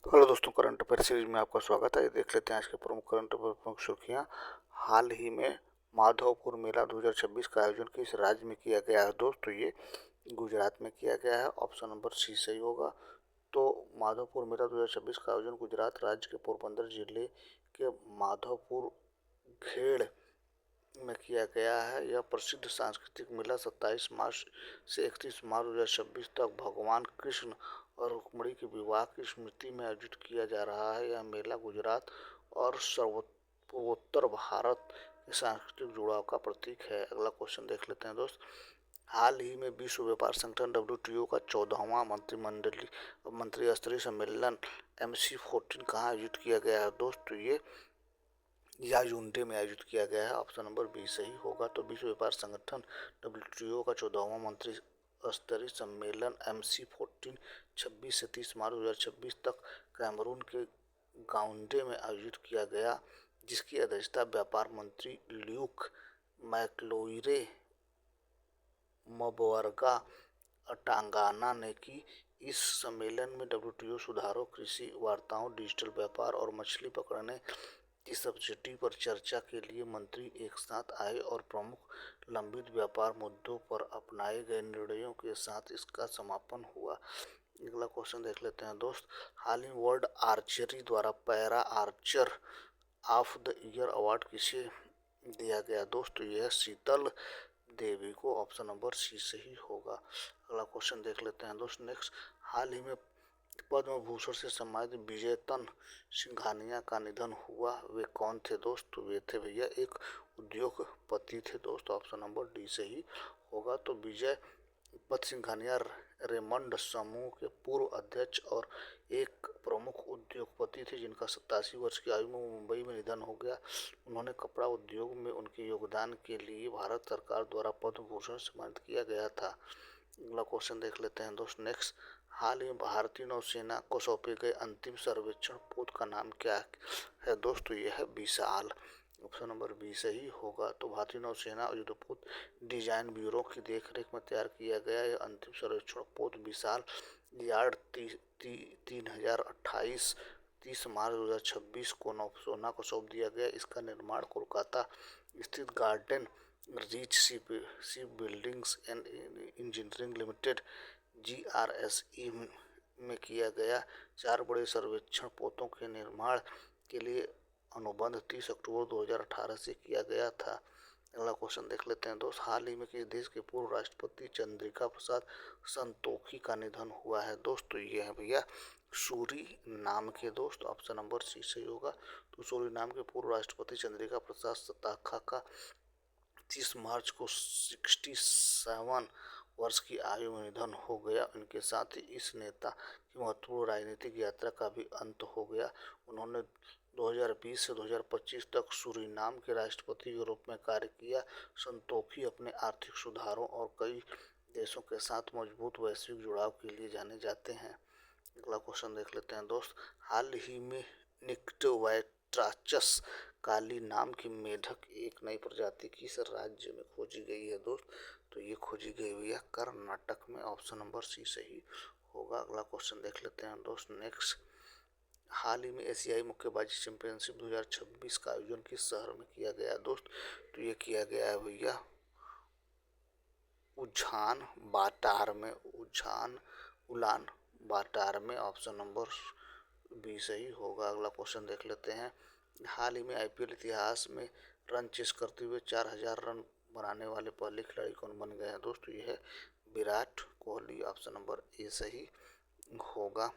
Hello दोस्तों, current affair series में आपका स्वागत है। देख लेते हैं आज के प्रमुख करंट अफेयर प्रमुख सुर्खियां। हाल ही में माधवपुर मेला 2026 का आयोजन किस राज्य में किया गया है दोस्तों? ये गुजरात में किया गया है। ऑप्शन नंबर सी सही होगा। तो माधवपुर मेला 2026 का आयोजन गुजरात राज्य के पोरबंदर जिले के माधवपुर घेड़ में किया गया है। यह प्रसिद्ध सांस्कृतिक मेला 27 मार्च से 31 मार्च 2026 तक भगवान कृष्ण और रुक्मिणी के विवाह की स्मृति में आयोजित किया जा रहा है। यह मेला गुजरात और पूर्वोत्तर भारत के सांस्कृतिक जुड़ाव का प्रतीक है। अगला क्वेश्चन देख लेते हैं दोस्त। हाल ही में विश्व व्यापार संगठन WTO का 14वां मंत्री स्तरीय सम्मेलन MC14 कहाँ आयोजित किया गया है दोस्त? ये याओयुंडे में आयोजित किया गया है। ऑप्शन नंबर बी सही होगा। तो विश्व व्यापार संगठन WTO का 14वां मंत्री स्तरीय सम्मेलन MC14 26 से 30 मार्च 2026 तक कैमरून के गाउंडे में आयोजित किया गया, जिसकी अध्यक्षता व्यापार मंत्री ल्यूक मैक्लोइरे मबवर्गा टांगाना ने की। इस सम्मेलन में WTO सुधारों, कृषि वार्ताओं, डिजिटल व्यापार और मछली पकड़ने की सब्सिडी पर चर्चा के लिए मंत्री एक साथ आए और प्रमुख लंबित व्यापार मुद्दों पर अपनाए गए निर्णयों के साथ इसका समापन हुआ। अगला क्वेश्चन देख लेते हैं दोस्त। हाल ही वर्ल्ड आर्चरी द्वारा para Archer of the year award किसे दिया गया दोस्त? यह शीतल देवी को। ऑप्शन नंबर सी सही होगा। अगला क्वेश्चन देख लेते हैं दोस्त नेक्स्ट। हाल ही में पद्म भूषण से सम्मानित विजयतन सिंघानिया का निधन हुआ। वे कौन थे दोस्त? तो वे थे भैया एक उद्योगपति थे दोस्त। ऑप्शन नंबर डी सही होगा। तो विजय पत सिंघानिया रेमंड समूह के पूर्व अध्यक्ष और एक प्रमुख उद्योगपति थे, जिनका 87 वर्ष की आयु में मुंबई में निधन हो गया। उन्होंने कपड़ा उद्योग में उनके योगदान के लिए भारत सरकार द्वारा पद्म भूषण से सम्मानित किया गया था। अगला क्वेश्चन देख लेते हैं दोस्त नेक्स्ट। हाल ही भारतीय नौसेना को सौंपे गए अंतिम सर्वेक्षण पोत का नाम क्या है दोस्तों? यह है विशाल। ऑप्शन नंबर बी सही होगा। तो भारतीय नौसेना युद्धपोत डिजाइन ब्यूरो की देखरेख में तैयार किया गया यह अंतिम सर्वेक्षण पोत विशाल यार्ड 3028 30 मार्च 2026 को नौसेना को सौंप दिया गया। इसका निर्माण कोलकाता स्थित garden reach ship buildings and engineering limited GRSE में किया गया। 4 बड़े सर्वेक्षण पोतों के निर्माण के लिए अनुबंध 30 अक्टूबर 2018 से किया गया था। अगला क्वेश्चन देख लेते हैं दोस्त। हाल ही में किस देश के पूर्व राष्ट्रपति चंद्रिका प्रसाद संतोखी का निधन हुआ है दोस्तों? ये है भैया सूरी नाम के दोस्त। ऑप्शन नंबर सी सही होगा। तो सूरी नाम के पूर्व राष्ट्रपति चंद्रिका प्रसाद संतोखा का 30 मार्च को 67 वर्ष की आयु में निधन हो गया। इनके साथ ही इस नेता की महत्वपूर्ण राजनीतिक यात्रा का भी अंत हो गया। उन्होंने 2020 से 2025 तक सूरीनाम के राष्ट्रपति के रूप में कार्य किया। संतोखी अपने आर्थिक सुधारों और कई देशों के साथ मजबूत वैश्विक जुड़ाव के लिए जाने जाते हैं। अगला क्वेश्चन देख लेते हैं दोस्त। हाल ही में निक्टोवैट्राचस काली नाम की मेढक एक नई प्रजाति किस राज्य में खोजी गई है दोस्त? तो ये खोजी गई हुई है कर्नाटक में। ऑप्शन नंबर सी सही होगा। अगला क्वेश्चन देख लेते हैं दोस्त नेक्स्ट। हाल ही में एशियाई मुक्केबाजी चैंपियनशिप 2026 का आयोजन किस शहर में किया गया दोस्त? तो ये किया गया है भैया उलान बाटार में। ऑप्शन नंबर बी सही होगा। अगला क्वेश्चन देख लेते हैं। हाल ही में IPL इतिहास में रन चेस करते हुए 4000 रन बनाने वाले पहले खिलाड़ी कौन बन गए हैं दोस्तों? ये है Virat Kohli. Option number A सही होगा।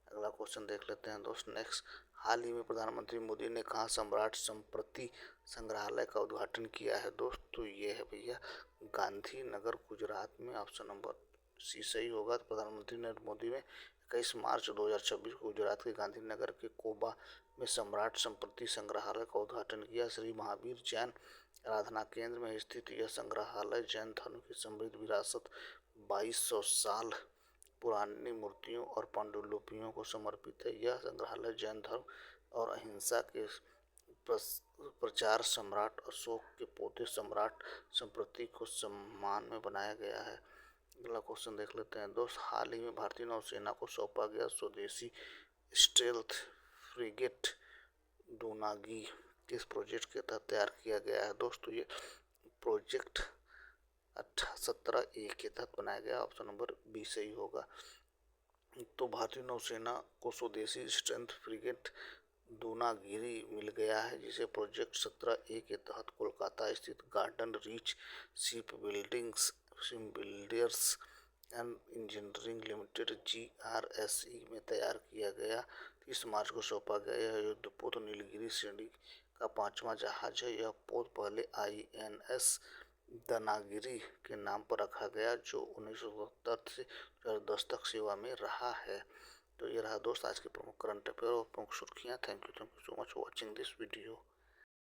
अगला क्वेश्चन देख लेते हैं दोस्त नेक्स्ट। हाल ही में प्रधानमंत्री मोदी ने कहाँ सम्राट संप्रति संग्रहालय का उद्घाटन किया है दोस्त? तो ये है भैया गांधीनगर गुजरात में। ऑप्शन नंबर सी सही होगा। तो प्रधानमंत्री नरेंद्र मोदी ने 21 मार्च 2026 को गुजरात के गांधीनगर के कोबा में सम्राट संप्रति संग्रहालय का उद्घाटन किया। श्री महावीर जैन आराधना केंद्र में स्थित यह संग्रहालय जैन धर्म की समृद्ध विरासत, 2200 साल पुरानी मूर्तियों और पांडुलिपियों को समर्पित है। यह संग्रहालय जैन धर्म और अहिंसा के प्रचार सम्राट अशोक के पोते सम्राट संप्रति को सम्मान में बनाया गया है। अगला क्वेश्चन देख लेते हैं दोस्त। हाल ही में भारतीय नौसेना को सौंपा गया स्वदेशी स्टेल्थ फ्रिगेट डोनागी किस प्रोजेक्ट के तहत तैयार किया गया है। दोस्तों ये प्रोजेक्ट 17A के तहत बनाया गया। ऑप्शन नंबर बी सही होगा। तो भारतीय नौसेना को स्वदेशी स्टेल्थ फ्रिगेट दूनागिरी मिल गया है, जिसे प्रोजेक्ट 17A के तहत कोलकाता स्थित garden reach ship builders and engineering limited GRSE में तैयार किया गया। 30 मार्च को सौंपा गया। यह युद्धपोत नीलगिरी श्रेणी का 5वां जहाज है। यह पोत पहले INS दनागिरी के नाम पर रखा गया, जो 1970 से 2010 तक सेवा में रहा है। तो ये रहा दोस्त आज के प्रमुख करंट अफेयर और प्रमुख सुर्खियाँ। Thank you so much for watching this video.